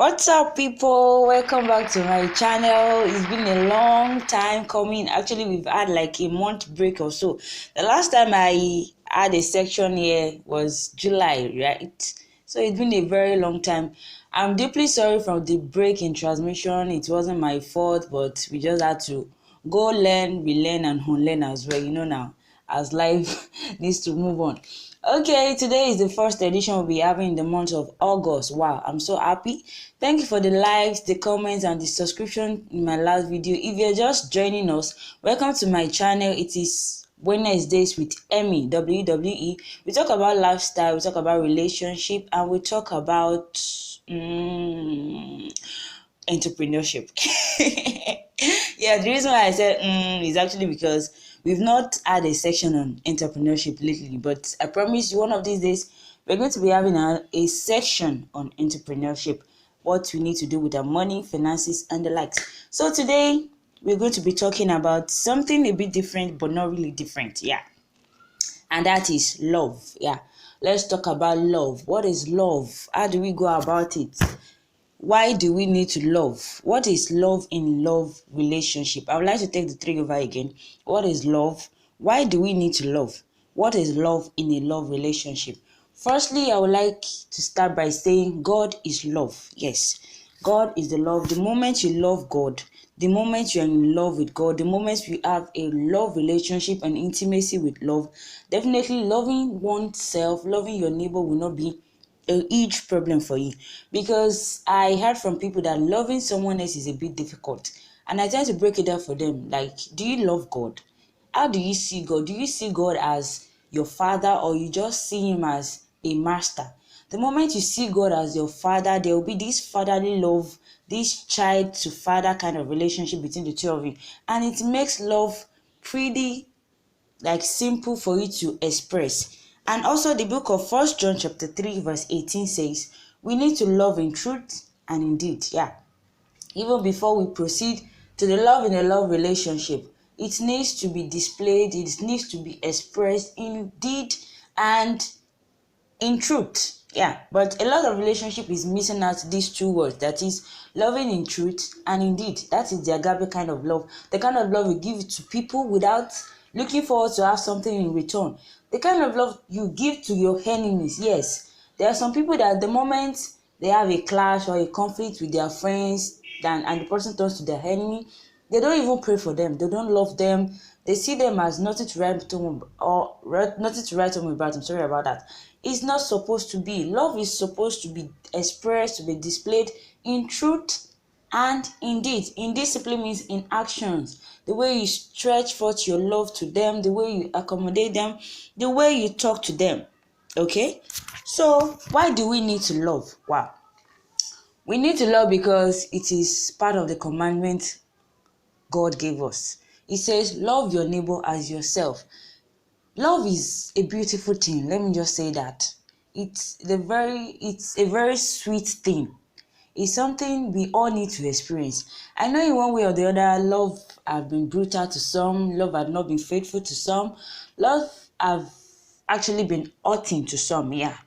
What's up, people? Welcome back to my channel. It's been a long time coming. Actually, we've had like a month break or so. The last time I had a section here was July, right? So it's been a very long time. I'm deeply sorry for the break in transmission. It wasn't my fault, but we just had to go learn, relearn, and unlearn as well. Now, as life needs to move on. Okay, today is the first edition we'll be having in the month of August. Wow, I'm so happy. Thank you for the likes, the comments, and the subscription in my last video. If you're just joining us, welcome to my channel. It is Wednesdays with Emmy, WWE. We talk about lifestyle, we talk about relationship, and we talk about entrepreneurship. Yeah, the reason why I said is actually because we've not had a section on entrepreneurship lately, but I promise you one of these days we're going to be having a section on entrepreneurship, what we need to do with our money, finances, and the likes. So today we're going to be talking about something a bit different, but not really different. Yeah, and that is love. Yeah, let's talk about love. What is love? How do we go about it? Why do we need to love? What is love in love relationship? I would like to take the three over again. What is love? Why do we need to love? What is love in a love relationship? Firstly, I would like to start by saying God is love. Yes, God is the love. The moment you love God, the moment you are in love with God, the moment you have a love relationship and intimacy with love, definitely loving oneself, loving your neighbor will not be a huge problem for you, because I heard from people that loving someone else is a bit difficult, and I tend to break it down for them. Like, do you love God? How do you see God? Do you see God as your father, or you just see him as a master? The moment you see God as your father, there will be this fatherly love, this child to father kind of relationship between the two of you, and it makes love pretty like simple for you to express. And also the book of 1 John chapter 3 verse 18 says we need to love in truth and in deed. Yeah, even before we proceed to the love in a love relationship, it needs to be displayed, it needs to be expressed in deed and in truth. Yeah, but a lot of relationship is missing out these two words, that is loving in truth and indeed. That is the agape kind of love, the kind of love you give to people without looking forward to have something in return, the kind of love you give to your enemies. Yes, there are some people that the moment they have a clash or a conflict with their friends, and the person turns to their enemy, they don't even pray for them, they don't love them, they see them as nothing to write home, or nothing to write home about. I'm sorry about that. It's not supposed to be. Love is supposed to be expressed, to be displayed in truth and indeed. In discipline means in actions. The way you stretch forth your love to them, the way you accommodate them, the way you talk to them. Okay? So why do we need to love? Wow. We need to love because it is part of the commandment God gave us. It says, love your neighbor as yourself. Love is a beautiful thing. Let me just say that. It's a very sweet thing. It's something we all need to experience. I know in one way or the other, love have been brutal to some, love have not been faithful to some, love have actually been hurting to some. Yeah,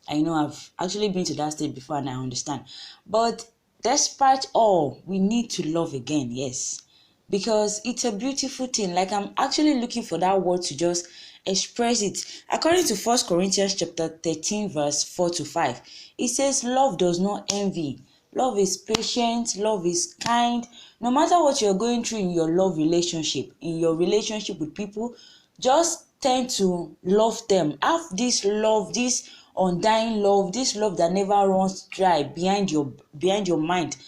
I know I've actually been to that state before and I understand. But despite all, we need to love again, yes. Because it's a beautiful thing. Like, I'm actually looking for that word to just express it. According to 1 Corinthians chapter 13 verse 4 to 5, it says love does not envy. Love is patient, love is kind. No matter what you're going through in your love relationship, in your relationship with people, just tend to love them. Have this love, this undying love, this love that never runs dry behind your mind.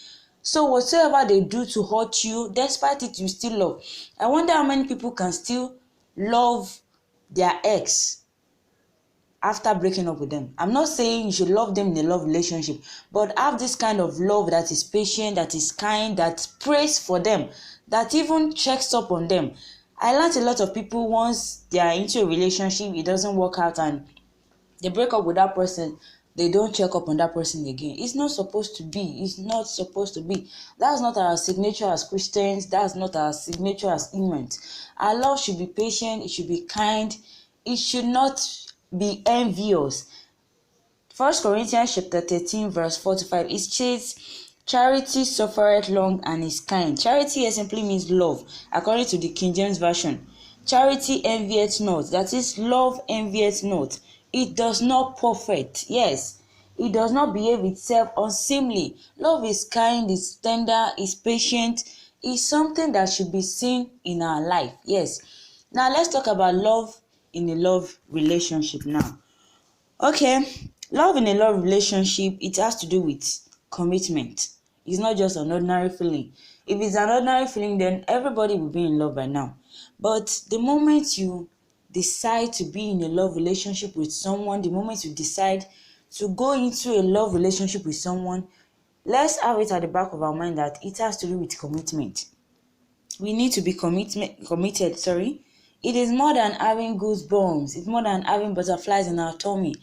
So whatsoever they do to hurt you, despite it, you still love. I wonder how many people can still love their ex after breaking up with them. I'm not saying you should love them in a love relationship, but have this kind of love that is patient, that is kind, that prays for them, that even checks up on them. I learned a lot of people, once they are into a relationship, it doesn't work out and they break up with that person, they don't check up on that person again. It's not supposed to be. It's not supposed to be. That's not our signature as Christians. That's not our signature as humans. Our love should be patient. It should be kind. It should not be envious. First Corinthians chapter 13 verse 4 to 5, it states, charity suffereth long and is kind. Charity here simply means love, according to the King James Version. Charity envieth not, that is, love envieth not. It does not puffet. Yes, it does not behave itself unseemly. Love is kind, is tender, is patient, is something that should be seen in our life. Yes. Now let's talk about love in a love relationship now. Okay, love in a love relationship, it has to do with commitment. It's not just an ordinary feeling. If it's an ordinary feeling, then everybody will be in love by now. But the moment you decide to be in a love relationship with someone, the moment you decide to go into a love relationship with someone, let's have it at the back of our mind that it has to do with commitment. We need to be committed. It is more than having goosebumps. It's more than having butterflies in our tummy.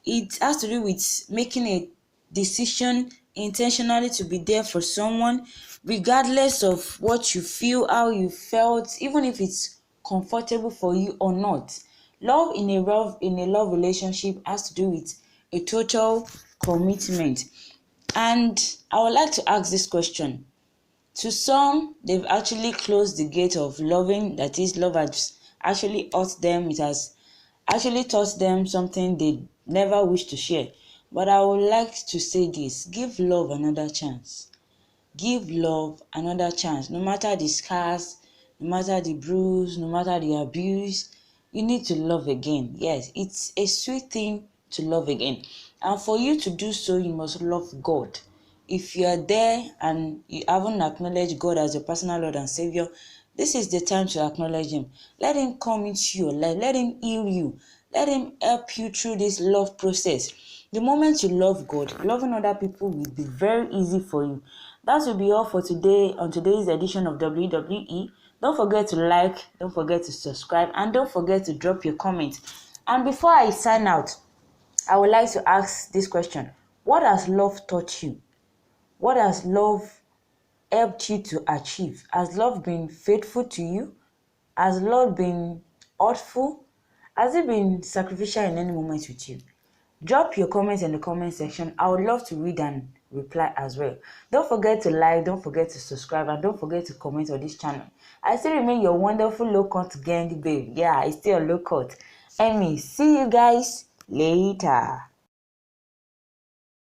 It has to do with making a decision intentionally to be there for someone, regardless of what you feel, how you felt, even if it's comfortable for you or not. Love in a love relationship has to do with a total commitment. And I would like to ask this question. To some, they've actually closed the gate of loving, that is, love has actually hurt them, it has actually taught them something they never wish to share. But I would like to say this: give love another chance. Give love another chance. No matter the scars, no matter the bruise, no matter the abuse, you need to love again. Yes, it's a sweet thing to love again. And for you to do so, you must love God. If you are there and you haven't acknowledged God as your personal Lord and Savior, this is the time to acknowledge Him. Let Him come into your life. Let Him heal you. Let Him help you through this love process. The moment you love God, loving other people will be very easy for you. That will be all for today on today's edition of WWE. Don't forget to like, don't forget to subscribe, and don't forget to drop your comment. And before I sign out, I would like to ask this question: what has love taught you? What has love helped you to achieve? Has love been faithful to you? Has love been hurtful? Has it been sacrificial in any moment with you? Drop your comments in the comment section. I would love to read and reply as well. Don't forget to like, don't forget to subscribe, and don't forget to comment on this channel. I still remain your wonderful low-cut gang babe. Yeah, it's still a low-cut. Emmy, see you guys later.